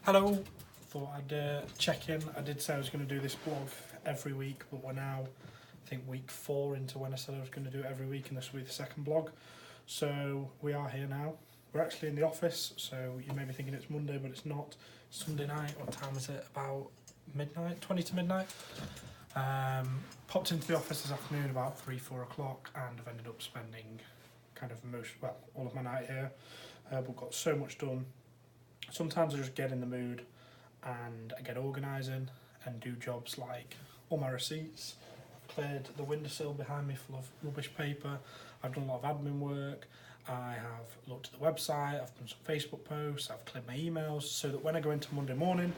Hello, thought I'd check in. I did say I was going to do this blog every week, but we're now, I think, week 4 into when I said I was going to do it every week, and this will be the second blog. So we are here now. We're actually in the office, so you may be thinking it's Monday, but it's not. Sunday night, what time is it? About midnight, 20 to midnight. Popped into the office this afternoon about 3-4 o'clock, and I've ended up spending kind of all of my night here. But got so much done. Sometimes I just get in the mood and I get organising and do jobs like all my receipts. I've cleared the windowsill behind me full of rubbish paper. I've done a lot of admin work. I have looked at the website, I've done some Facebook posts, I've cleared my emails so that when I go into Monday morning,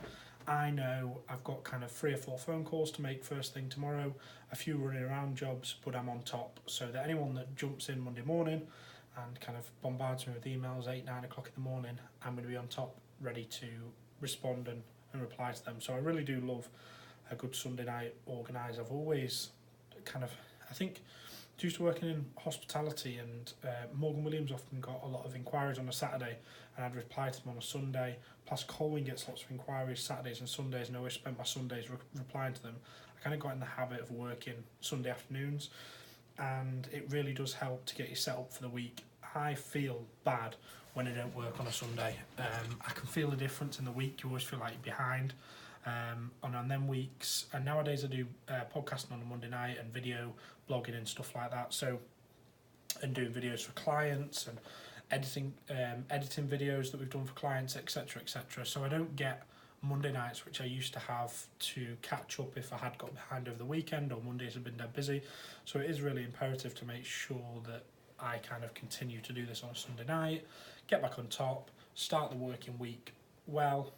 I know I've got kind of 3 or 4 phone calls to make first thing tomorrow, a few running around jobs, but I'm on top so that anyone that jumps in Monday morning and kind of bombards me with emails 8-9 o'clock in the morning, I'm going to be on top, ready to respond and reply to them. So I really do love a good Sunday night organised. I've always I think, used to working in hospitality, and Morgan Williams often got a lot of inquiries on a Saturday, and I'd reply to them on a Sunday. Plus Colwyn gets lots of inquiries Saturdays and Sundays, and I always spent my Sundays replying to them. I kind of got in the habit of working Sunday afternoons, and it really does help to get you set up for the week. I feel bad when I don't work on a Sunday. I can feel the difference in the week. You always feel like you're behind. And on them weeks, and nowadays I do podcasting on a Monday night and video blogging and stuff like that. So, and doing videos for clients and editing videos that we've done for clients, etc., etc. So I don't get Monday nights, which I used to have to catch up if I had got behind over the weekend, or Mondays have been dead busy. So it is really imperative to make sure that I kind of continue to do this on a Sunday night, get back on top, start the working week well.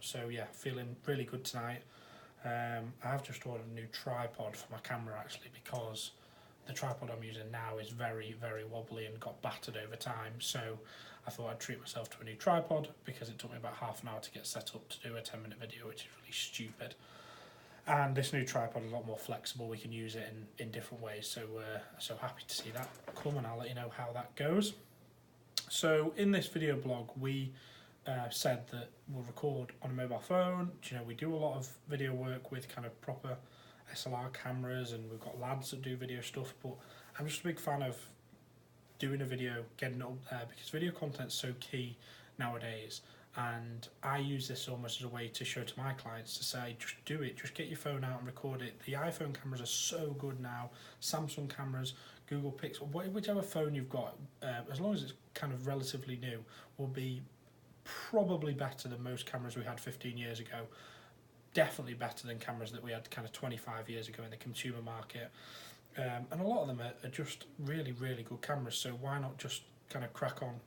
So yeah, feeling really good tonight. I have just ordered a new tripod for my camera actually, because the tripod I'm using now is very, very wobbly and got battered over time. So I thought I'd treat myself to a new tripod, because it took me about half an hour to get set up to do a 10-minute video, which is really stupid. And this new tripod is a lot more flexible. We can use it in different ways. So so happy to see that come, and I'll let you know how that goes. So in this video blog, we said that we'll record on a mobile phone. You know, we do a lot of video work with kind of proper SLR cameras, and we've got lads that do video stuff, but I'm just a big fan of doing a video, getting it up there, because video content's so key nowadays. And I use this almost as a way to show to my clients to say, just do it, just get your phone out and record it. The iPhone cameras are so good now, Samsung cameras, Google Pixel, whichever phone you've got, as long as it's kind of relatively new, will be probably better than most cameras we had 15 years ago. Definitely better than cameras that we had kind of 25 years ago in the consumer market. And a lot of them are just really, really good cameras, so why not just kind of crack on?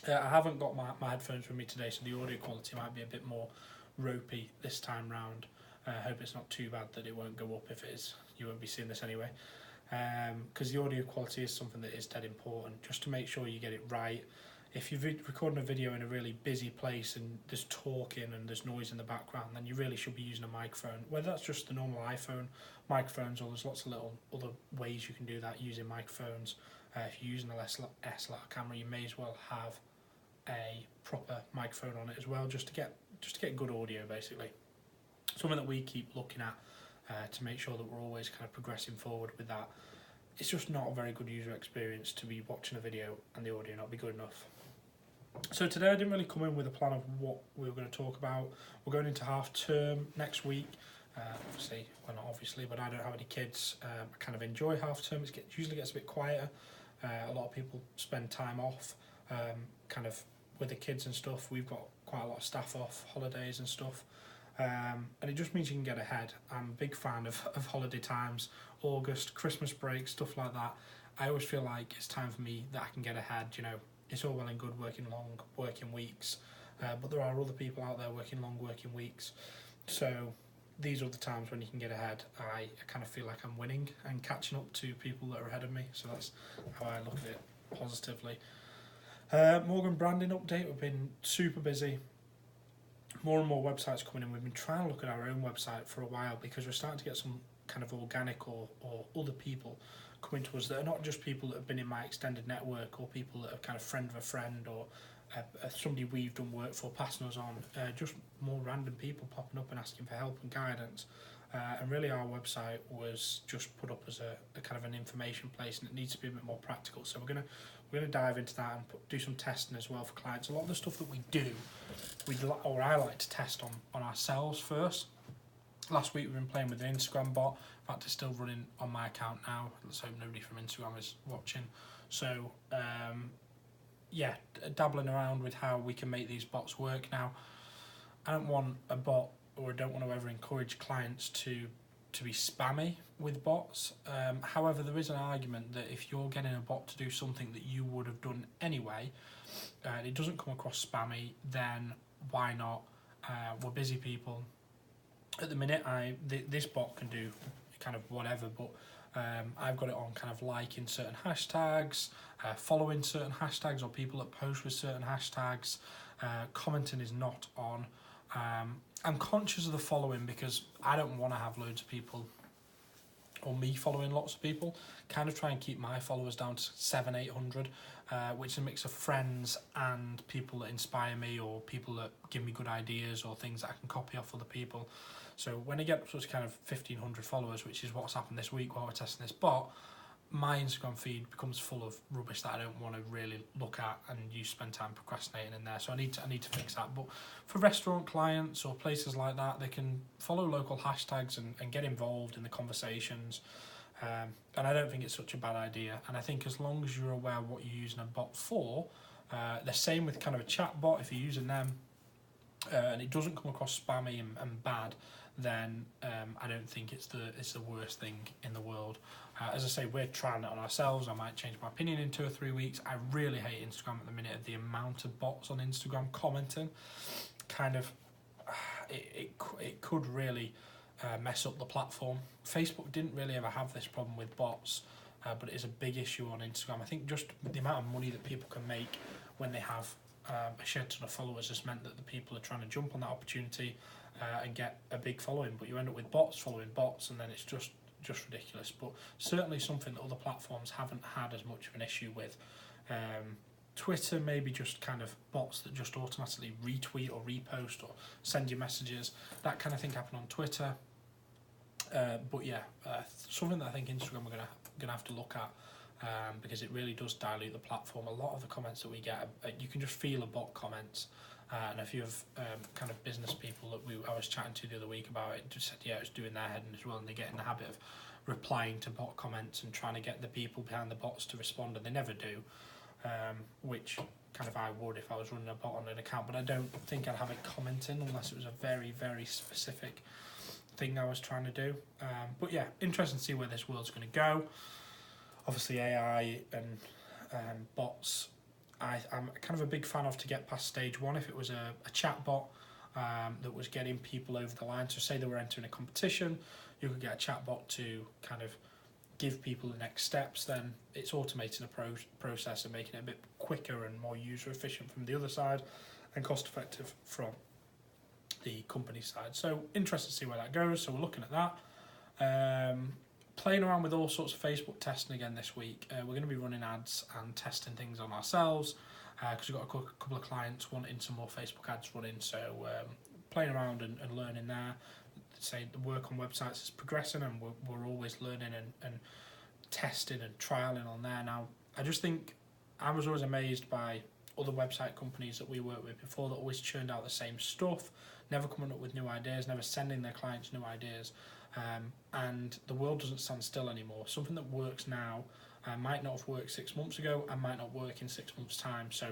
I haven't got my headphones with me today, so the audio quality might be a bit more ropey this time round. I hope it's not too bad that it won't go up. If it is, you won't be seeing this anyway. Because the audio quality is something that is dead important, just to make sure you get it right. If you're recording a video in a really busy place and there's talking and there's noise in the background, then you really should be using a microphone, whether that's just the normal iPhone microphones, or there's lots of little other ways you can do that using microphones. If you're using a SLR camera, you may as well have a proper microphone on it as well, just to get good audio, basically. Something that we keep looking at to make sure that we're always kind of progressing forward with that. It's just not a very good user experience to be watching a video and the audio not be good enough. So today I didn't really come in with a plan of what we were going to talk about. We're going into half term next week. Obviously, well, not obviously, but I don't have any kids. I kind of enjoy half term. It usually gets a bit quieter. A lot of people spend time off, kind of with the kids and stuff. We've got quite a lot of staff off, holidays and stuff. And it just means you can get ahead. I'm a big fan of holiday times, August, Christmas break, stuff like that. I always feel like it's time for me that I can get ahead. You know, it's all well and good working long working weeks, but there are other people out there working long working weeks. So these are the times when you can get ahead. I kind of feel like I'm winning and catching up to people that are ahead of me. So that's how I look at it positively. Morgan branding update. We've been super busy. More and more websites coming in. We've been trying to look at our own website for a while, because we're starting to get some kind of organic or other people coming to us that are not just people that have been in my extended network, or people that are kind of friend of a friend, or somebody we've done work for passing us on, just more random people popping up and asking for help and guidance. And really our website was just put up as a kind of an information place, and it needs to be a bit more practical. So we're gonna dive into that and do some testing as well for clients. A lot of the stuff that we do, I like to test on ourselves first. Last week we've been playing with an Instagram bot. In fact, it's still running on my account now. Let's hope nobody from Instagram is watching. So yeah, dabbling around with how we can make these bots work. Now, I don't want a bot, or I don't want to ever encourage clients to be spammy with bots. However, there is an argument that if you're getting a bot to do something that you would have done anyway, and it doesn't come across spammy, then why not? We're busy people. At the minute, this bot can do kind of whatever, but I've got it on kind of liking certain hashtags, following certain hashtags or people that post with certain hashtags. Commenting is not on. I'm conscious of the following because I don't want to have loads of people, or me following lots of people. Kind of try and keep my followers down to 700-800, which is a mix of friends and people that inspire me, or people that give me good ideas or things that I can copy off other people. So when I get up to kind of 1,500 followers, which is what's happened this week while we're testing this bot, my Instagram feed becomes full of rubbish that I don't want to really look at, and you spend time procrastinating in there. So I need to fix that. But for restaurant clients or places like that, they can follow local hashtags and get involved in the conversations. And I don't think it's such a bad idea. And I think as long as you're aware of what you're using a bot for, the same with kind of a chat bot, if you're using them and it doesn't come across spammy and bad, then I don't think it's the worst thing in the world. As I say, we're trying it on ourselves. I might change my opinion in 2 or 3 weeks. I really hate Instagram at the minute. The amount of bots on Instagram commenting, kind of, it could really mess up the platform. Facebook didn't really ever have this problem with bots, but it is a big issue on Instagram. I think just the amount of money that people can make when they have a shed ton of followers has meant that the people are trying to jump on that opportunity and get a big following, but you end up with bots following bots, and then it's just ridiculous. But certainly something that other platforms haven't had as much of an issue with. Twitter, maybe just kind of bots that just automatically retweet or repost or send you messages. That kind of thing happened on Twitter. But yeah, something that I think Instagram are gonna have to look at, because it really does dilute the platform. A lot of the comments that we get, you can just feel a bot comments. And a few of kind of business people that I was chatting to the other week about it just said, yeah, it's doing their head in as well, and they get in the habit of replying to bot comments and trying to get the people behind the bots to respond, and they never do, which kind of I would if I was running a bot on an account, but I don't think I'd have it commenting unless it was a very, very specific thing I was trying to do. But yeah, interesting to see where this world's going to go. Obviously AI and bots, I'm kind of a big fan of to get past stage one. If it was a chat bot that was getting people over the line, so say they were entering a competition, you could get a chat bot to kind of give people the next steps, then it's automating a process and making it a bit quicker and more user efficient from the other side and cost effective from the company side. So interested to see where that goes. So we're looking at that. Playing around with all sorts of Facebook testing again this week. We're going to be running ads and testing things on ourselves because we've got a couple of clients wanting some more Facebook ads running. So playing around and learning there. Say the work on websites is progressing, and we're always learning and testing and trialing on there. Now, I just think I was always amazed by other website companies that we worked with before that always churned out the same stuff, never coming up with new ideas, never sending their clients new ideas. And the world doesn't stand still anymore. Something that works now might not have worked 6 months ago and might not work in 6 months' time. So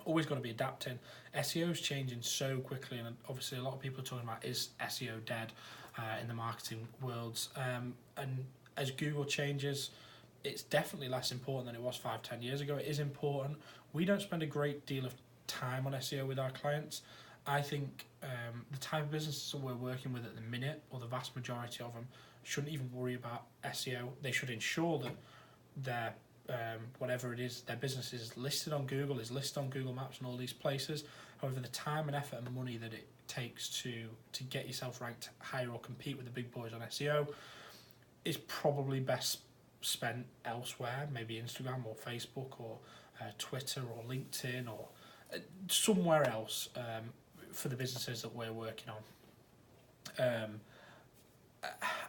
always got to be adapting. SEO is changing so quickly, and obviously a lot of people are talking about, is SEO dead in the marketing worlds? And as Google changes, it's definitely less important than it was 5-10 years ago. It is important. We don't spend a great deal of time on SEO with our clients. I think the type of businesses that we're working with at the minute, or the vast majority of them, shouldn't even worry about SEO. They should ensure that their whatever it is, their business is listed on Google, is listed on Google Maps and all these places. However, the time and effort and money that it takes to get yourself ranked higher or compete with the big boys on SEO is probably best spent elsewhere, maybe Instagram or Facebook or Twitter or LinkedIn or somewhere else for the businesses that we're working on.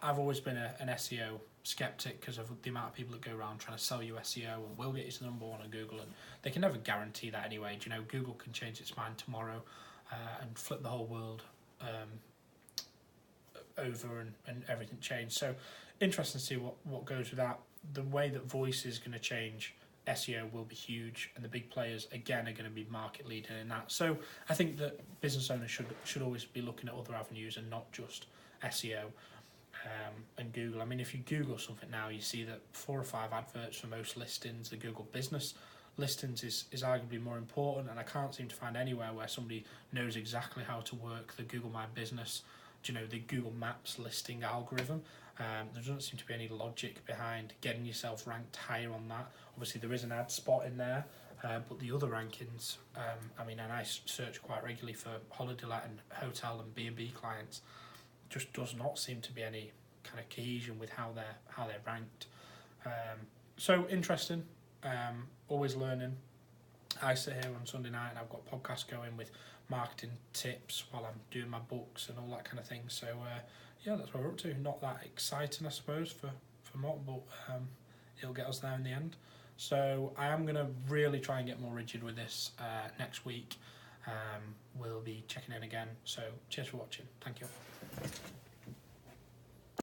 I've always been an SEO skeptic because of the amount of people that go around trying to sell you SEO and will get you to number one on Google, and they can never guarantee that anyway. Do you know, Google can change its mind tomorrow and flip the whole world over and everything change. So interesting to see what goes with that. The way that voice is going to change, SEO will be huge, and the big players again are going to be market leading in that. So I think that business owners should always be looking at other avenues and not just SEO and Google. I mean, if you Google something now, you see that 4 or 5 adverts for most listings. The Google business listings is arguably more important, and I can't seem to find anywhere where somebody knows exactly how to work the Google My Business, you know, the Google Maps listing algorithm. There doesn't seem to be any logic behind getting yourself ranked higher on that. Obviously, there is an ad spot in there, but the other rankings, I mean, and I search quite regularly for holiday let and hotel and B&B clients, just does not seem to be any kind of cohesion with how they're ranked. So interesting, always learning. I sit here on Sunday night and I've got podcasts going with marketing tips while I'm doing my books and all that kind of thing. So yeah, that's what we're up to. Not that exciting, I suppose, for Mott, but it'll get us there in the end. So I am going to really try and get more rigid with this next week. We'll be checking in again. So cheers for watching. Thank you.